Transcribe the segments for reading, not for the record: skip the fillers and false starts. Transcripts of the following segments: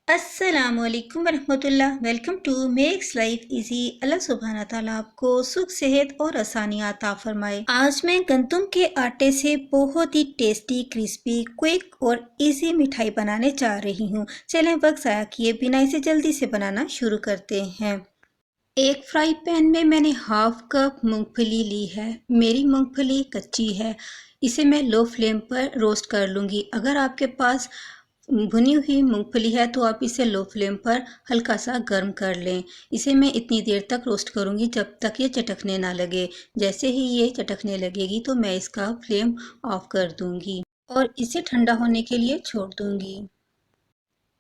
अस्सलामुअलैकुम वरहमतुल्लाह। Welcome to makes life easy. Allah सुब्हाना ताला आपको सुख सेहत और आसानियाँ अता फरमाए। आज मैं गंदम के आटे से बहुत ही टेस्टी, क्रिस्पी, क्विक और इजी मिठाई बनाने जा रही हूँ। चलें वक्त ज़ाया किए बिना इसे जल्दी से बनाना शुरू करते हैं। एक फ्राई पैन में मैंने हाफ कप मूंगफली ली है। मेरी मूंगफली कच्ची है, इसे मैं लो फ्लेम पर रोस्ट कर लूँगी। अगर आपके पास भुनी हुई मूंगफली है तो आप इसे लो फ्लेम पर हल्का सा गर्म कर लें। इसे मैं इतनी देर तक रोस्ट करूँगी जब तक ये चटकने ना लगे। जैसे ही ये चटकने लगेगी तो मैं इसका फ्लेम ऑफ कर दूँगी और इसे ठंडा होने के लिए छोड़ दूँगी।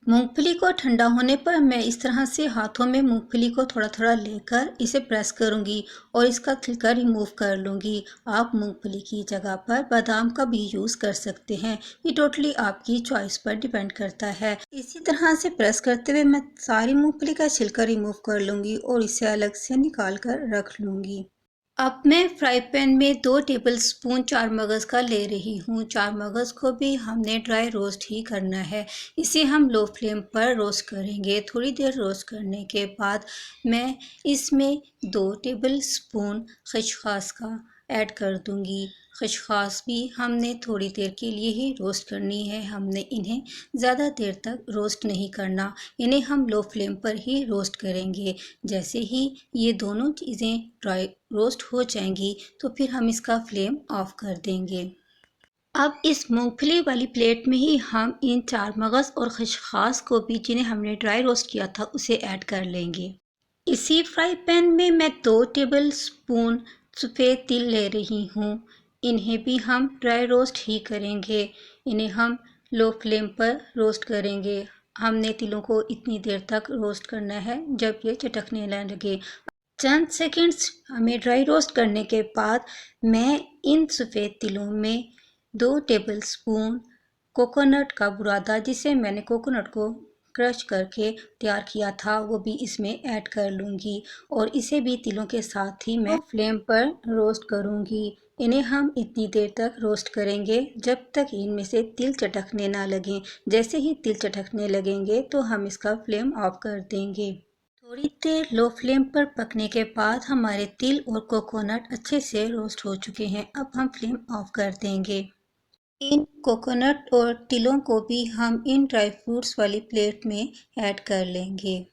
मूंगफली को ठंडा होने पर मैं इस तरह से हाथों में मूंगफली को थोड़ा थोड़ा लेकर इसे प्रेस करूंगी और इसका छिलका रिमूव कर लूंगी। आप मूंगफली की जगह पर बादाम का भी यूज़ कर सकते हैं, ये टोटली आपकी चॉइस पर डिपेंड करता है। इसी तरह से प्रेस करते हुए मैं सारी मूंगफली का छिलका रिमूव कर लूंगी और इसे अलग से निकाल कर रख लूंगी। अब मैं फ्राई पैन में 2 टेबलस्पून चार मगज़ का ले रही हूँ। चार मगज़ को भी हमने ड्राई रोस्ट ही करना है। इसे हम लो फ्लेम पर रोस्ट करेंगे। थोड़ी देर रोस्ट करने के बाद मैं इसमें 2 टेबलस्पून खसखस का ऐड कर दूँगी। खसखस भी हमने थोड़ी देर के लिए ही रोस्ट करनी है, हमने इन्हें ज़्यादा देर तक रोस्ट नहीं करना। इन्हें हम लो फ्लेम पर ही रोस्ट करेंगे। जैसे ही ये दोनों चीज़ें ड्राई रोस्ट हो जाएंगी तो फिर हम इसका फ्लेम ऑफ कर देंगे। अब इस मूंगफली वाली प्लेट में ही हम इन चार मगज़ और खसखस को भी, जिन्हें हमने ड्राई रोस्ट किया था, उसे ऐड कर लेंगे। इसी फ्राई पैन में मैं 2 टेबल स्पून सफ़ेद तिल ले रही हूँ। इन्हें भी हम ड्राई रोस्ट ही करेंगे। इन्हें हम लो फ्लेम पर रोस्ट करेंगे। हमने तिलों को इतनी देर तक रोस्ट करना है जब ये चटकने न लगे। चंद सेकंड्स हमें ड्राई रोस्ट करने के बाद मैं इन सफ़ेद तिलों में 2 टेबलस्पून कोकोनट का बुरादा, जिसे मैंने कोकोनट को क्रश करके तैयार किया था, वो भी इसमें ऐड कर लूँगी और इसे भी तिलों के साथ ही मैं फ्लेम पर रोस्ट करूँगी। इन्हें हम इतनी देर तक रोस्ट करेंगे जब तक इनमें से तिल चटकने ना लगें। जैसे ही तिल चटकने लगेंगे तो हम इसका फ्लेम ऑफ कर देंगे। थोड़ी देर लो फ्लेम पर पकने के बाद हमारे तिल और कोकोनट अच्छे से रोस्ट हो चुके हैं। अब हम फ्लेम ऑफ कर देंगे। इन कोकोनट और तिलों को भी हम इन ड्राई फ्रूट्स वाली प्लेट में ऐड कर लेंगे।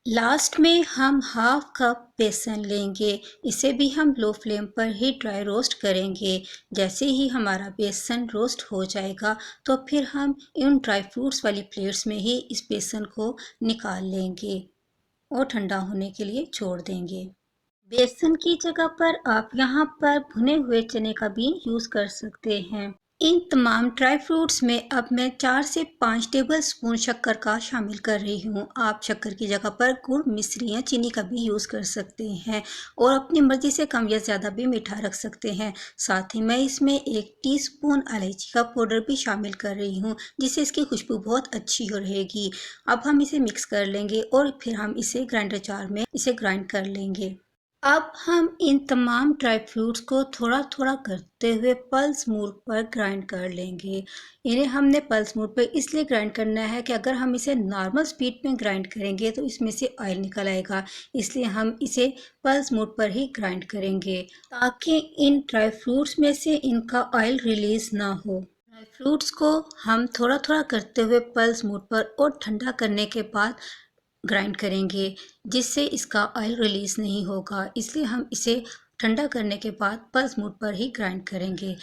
लास्ट में हम हाफ कप बेसन लेंगे। इसे भी हम लो फ्लेम पर ही ड्राई रोस्ट करेंगे। जैसे ही हमारा बेसन रोस्ट हो जाएगा तो फिर हम इन ड्राई फ्रूट्स वाली प्लेट्स में ही इस बेसन को निकाल लेंगे और ठंडा होने के लिए छोड़ देंगे। बेसन की जगह पर आप यहाँ पर भुने हुए चने का भी यूज़ कर सकते हैं। इन तमाम ड्राई फ्रूट्स में अब मैं 4 से 5 टेबल स्पून शक्कर का शामिल कर रही हूँ। आप शक्कर की जगह पर गुड़, मिश्री या चीनी का भी यूज़ कर सकते हैं और अपनी मर्ज़ी से कम या ज़्यादा भी मीठा रख सकते हैं। साथ ही मैं इसमें 1 टीस्पून इलायची का पाउडर भी शामिल कर रही हूँ, जिससे इसकी खुशबू बहुत अच्छी हो रहेगी। अब हम इसे मिक्स कर लेंगे और फिर हम इसे ग्राइंडर जार में इसे ग्राइंड कर लेंगे। अब हम इन तमाम ड्राई फ्रूट्स को थोड़ा थोड़ा करते हुए पल्स मोड पर ग्राइंड कर लेंगे। इन्हें हमने पल्स मोड पर इसलिए ग्राइंड करना है कि अगर हम इसे नॉर्मल स्पीड में ग्राइंड करेंगे तो इसमें से ऑयल निकल आएगा, इसलिए हम इसे पल्स मोड पर ही ग्राइंड करेंगे ताकि इन ड्राई फ्रूट्स में से इनका ऑयल रिलीज ना हो। ड्राई फ्रूट्स को हम थोड़ा थोड़ा करते हुए पल्स मोड पर और ठंडा करने के बाद ग्राइंड करेंगे, जिससे इसका ऑयल रिलीज़ नहीं होगा, इसलिए हम इसे ठंडा करने के बाद पल्स मोड पर ही ग्राइंड करेंगे।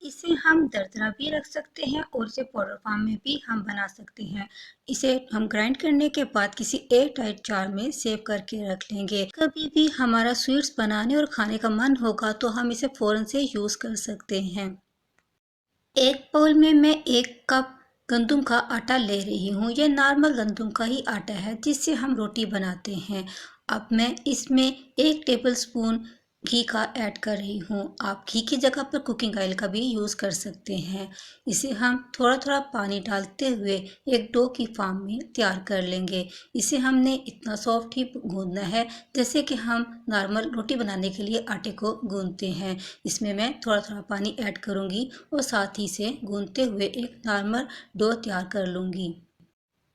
इसे हम दरदरा भी रख सकते हैं और इसे पाउडर फॉर्म में भी हम बना सकते हैं। इसे हम ग्राइंड करने के बाद किसी एयर टाइट जार में सेव करके रख लेंगे। कभी भी हमारा स्वीट्स बनाने और खाने का मन होगा तो हम इसे फ़ौरन से यूज़ कर सकते हैं। एक बाउल में मैं 1 कप गंदम का आटा ले रही हूँ। यह नॉर्मल गंदम का ही आटा है जिससे हम रोटी बनाते हैं। अब मैं इसमें 1 टेबलस्पून घी का ऐड कर रही हूँ। आप घी की जगह पर कुकिंग ऑयल का भी यूज़ कर सकते हैं। इसे हम थोड़ा थोड़ा पानी डालते हुए एक डो की फॉर्म में तैयार कर लेंगे। इसे हमने इतना सॉफ्ट ही गूंदना है जैसे कि हम नॉर्मल रोटी बनाने के लिए आटे को गूंदते हैं। इसमें मैं थोड़ा थोड़ा पानी ऐड करूँगी और साथ ही से गूंदते हुए एक नॉर्मल डो तैयार कर लूँगी।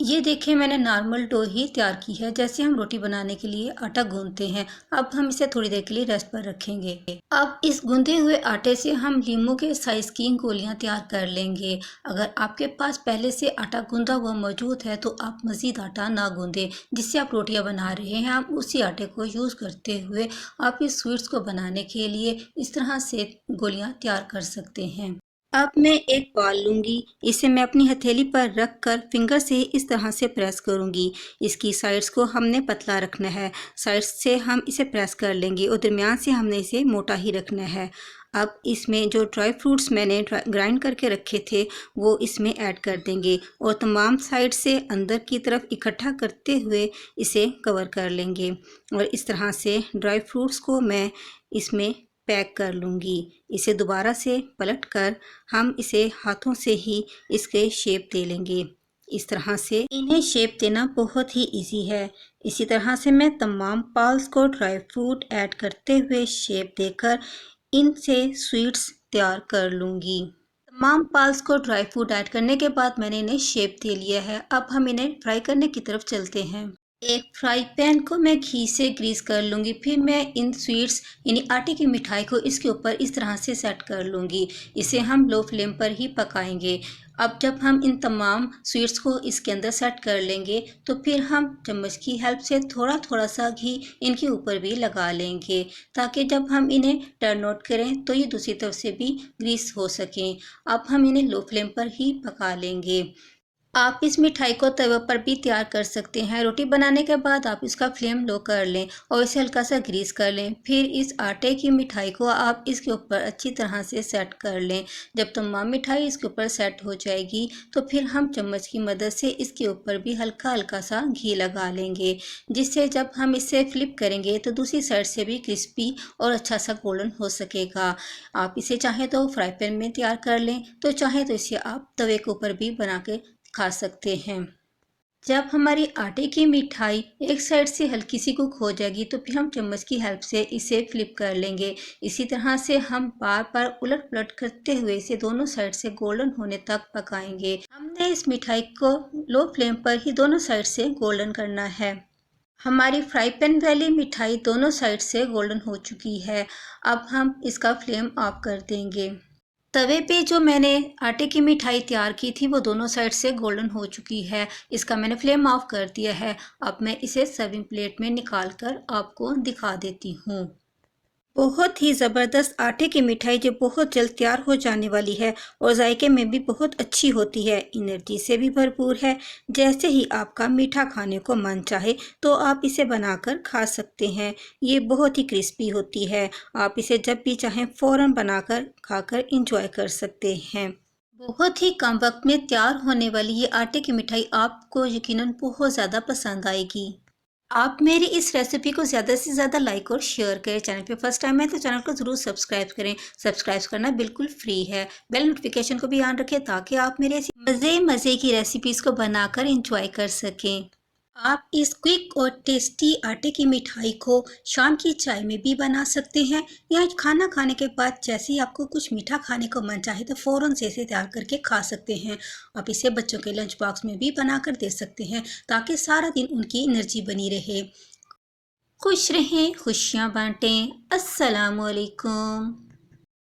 ये देखिए मैंने नॉर्मल डो ही तैयार की है, जैसे हम रोटी बनाने के लिए आटा गूंथते हैं। अब हम इसे थोड़ी देर के लिए रेस्ट पर रखेंगे। अब इस गूंथे हुए आटे से हम लीमू के साइज की गोलियां तैयार कर लेंगे। अगर आपके पास पहले से आटा गूंथा हुआ मौजूद है तो आप मज़ीद आटा ना गूंदें। जिससे आप रोटियां बना रहे हैं आप उसी आटे को यूज़ करते हुए आप इस स्वीट्स को बनाने के लिए इस तरह से गोलियां तैयार कर सकते हैं। अब मैं एक बॉल लूँगी, इसे मैं अपनी हथेली पर रख कर फिंगर से इस तरह से प्रेस करूँगी। इसकी साइड्स को हमने पतला रखना है, साइड्स से हम इसे प्रेस कर लेंगे और दरमियान से हमने इसे मोटा ही रखना है। अब इसमें जो ड्राई फ्रूट्स मैंने ग्राइंड करके रखे थे वो इसमें ऐड कर देंगे और तमाम साइड से अंदर की तरफ इकट्ठा करते हुए इसे कवर कर लेंगे और इस तरह से ड्राई फ्रूट्स को मैं इसमें पैक कर लूँगी। इसे दोबारा से पलट कर हम इसे हाथों से ही इसके शेप दे लेंगे। इस तरह से इन्हें शेप देना बहुत ही इजी है। इसी तरह से मैं तमाम पाल्स को ड्राई फ्रूट ऐड करते हुए शेप देकर इनसे स्वीट्स तैयार कर लूँगी। तमाम पाल्स को ड्राई फ्रूट ऐड करने के बाद मैंने इन्हें शेप दे लिया है। अब हम इन्हें फ्राई करने की तरफ चलते हैं। एक फ्राई पैन को मैं घी से ग्रीस कर लूँगी। फिर मैं इन स्वीट्स यानी आटे की मिठाई को इसके ऊपर इस तरह से सेट कर लूँगी। इसे हम लो फ्लेम पर ही पकाएंगे। अब जब हम इन तमाम स्वीट्स को इसके अंदर सेट कर लेंगे तो फिर हम चम्मच की हेल्प से थोड़ा थोड़ा सा घी इनके ऊपर भी लगा लेंगे, ताकि जब हम इन्हें टर्न आउट करें तो ये दूसरी तरफ से भी ग्रीस हो सकें। अब हम इन्हें लो फ्लेम पर ही पका लेंगे। आप इस मिठाई को तवे पर भी तैयार कर सकते हैं। रोटी बनाने के बाद आप इसका फ्लेम लो कर लें और इसे हल्का सा ग्रीस कर लें। फिर इस आटे की मिठाई को आप इसके ऊपर अच्छी तरह से सेट कर लें। जब तमाम मिठाई इसके ऊपर सेट हो जाएगी तो फिर हम चम्मच की मदद से इसके ऊपर भी हल्का हल्का सा घी लगा लेंगे, जिससे जब हम इसे फ्लिप करेंगे तो दूसरी साइड से भी क्रिस्पी और अच्छा सा गोल्डन हो सकेगा। आप इसे चाहें तो फ्राई पैन में तैयार कर लें, तो चाहें तो इसे आप तवे के ऊपर भी बना के खा सकते हैं। जब हमारी आटे की मिठाई एक साइड से हल्की सी कुक हो जाएगी तो फिर हम चम्मच की हेल्प से इसे फ्लिप कर लेंगे। इसी तरह से हम बार बार उलट पलट करते हुए इसे दोनों साइड से गोल्डन होने तक पकाएंगे। हमने इस मिठाई को लो फ्लेम पर ही दोनों साइड से गोल्डन करना है। हमारी फ्राई पैन वाली मिठाई दोनों साइड से गोल्डन हो चुकी है। अब हम इसका फ्लेम ऑफ कर देंगे। तवे पे जो मैंने आटे की मिठाई तैयार की थी वो दोनों साइड से गोल्डन हो चुकी है। इसका मैंने फ्लेम ऑफ कर दिया है। अब मैं इसे सर्विंग प्लेट में निकाल कर आपको दिखा देती हूँ। बहुत ही ज़बरदस्त आटे की मिठाई जो बहुत जल्द तैयार हो जाने वाली है और जायके में भी बहुत अच्छी होती है, एनर्जी से भी भरपूर है। जैसे ही आपका मीठा खाने को मन चाहे तो आप इसे बनाकर खा सकते हैं। ये बहुत ही क्रिस्पी होती है। आप इसे जब भी चाहें फ़ौरन बनाकर खाकर इंजॉय कर सकते हैं। बहुत ही कम वक्त में तैयार होने वाली ये आटे की मिठाई आपको यकीनन बहुत ज़्यादा पसंद आएगी। आप मेरी इस रेसिपी को ज़्यादा से ज़्यादा लाइक और शेयर करें। चैनल पे फर्स्ट टाइम है तो चैनल को ज़रूर सब्सक्राइब करें। सब्सक्राइब करना बिल्कुल फ्री है। बेल नोटिफिकेशन को भी ऑन रखें ताकि आप मेरे ऐसी मज़े मज़े की रेसिपीज़ को बनाकर इंजॉय कर सकें। आप इस क्विक और टेस्टी आटे की मिठाई को शाम की चाय में भी बना सकते हैं या खाना खाने के बाद जैसे ही आपको कुछ मीठा खाने को मन चाहे तो फ़ौरन से इसे तैयार करके खा सकते हैं। आप इसे बच्चों के लंच बॉक्स में भी बनाकर दे सकते हैं ताकि सारा दिन उनकी एनर्जी बनी रहे। खुश रहें, खुशियाँ बांटें। अस्सलामुअलैकुम।